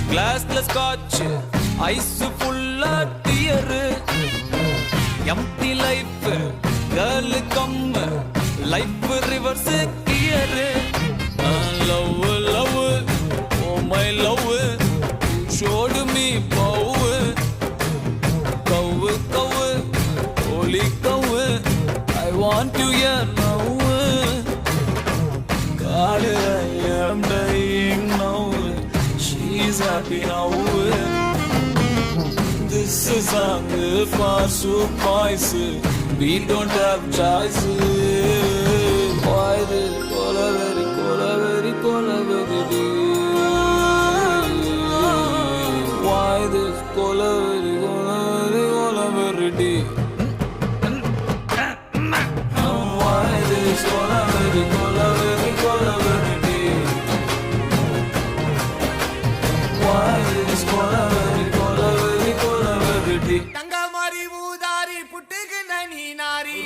கிளாஸ்ல scotch ice ஃபுல்லா dear empty life girl come life reverse gear love love oh my love showed me bow cow cow holy cow I want you here now God I am dying now she's happy now this is song for soup boys we don't have choice why this cola very why this cola very deep why this cola very deep why this cola very deep தங்க மாரி ஊதாரி புட்டுக்கு நனி நாரி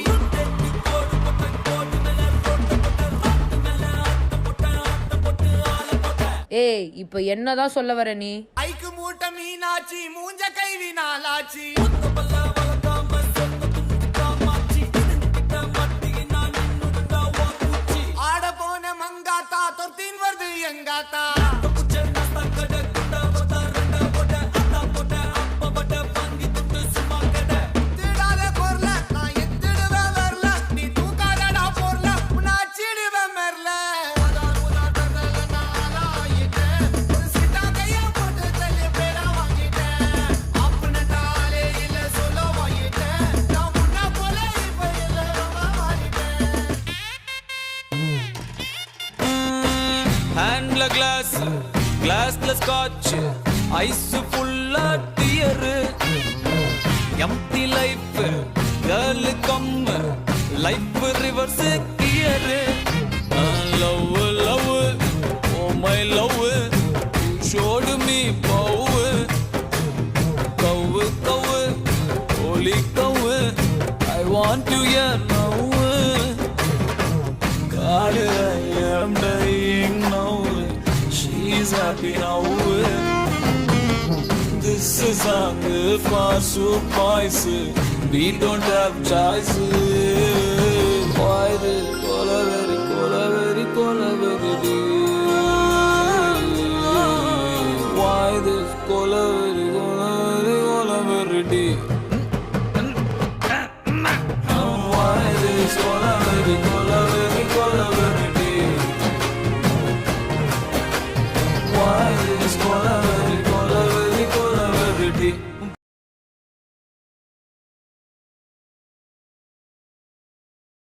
ஏய் இப்போ என்னதான் சொல்ல வர நீ? ஐக்கு மூட்ட மீனாச்சி மூஞ்ச கைவி நாளாச்சி ஆட போன மங்காத்தா தொத்தின் வருது எங்காத்தா ஹேண்ட்ல கிளாஸ்ல ஸ்காட்ச் ஐஸ் ஃபுல்லா dear empty life girl come life reverse gear love love oh my love showed me bow cow cow holy cow I want you here now God I am dying now she's happy now this is song for soup boys we don't have choice why this cola very deep why this cola very deep why this cola very deep why this cola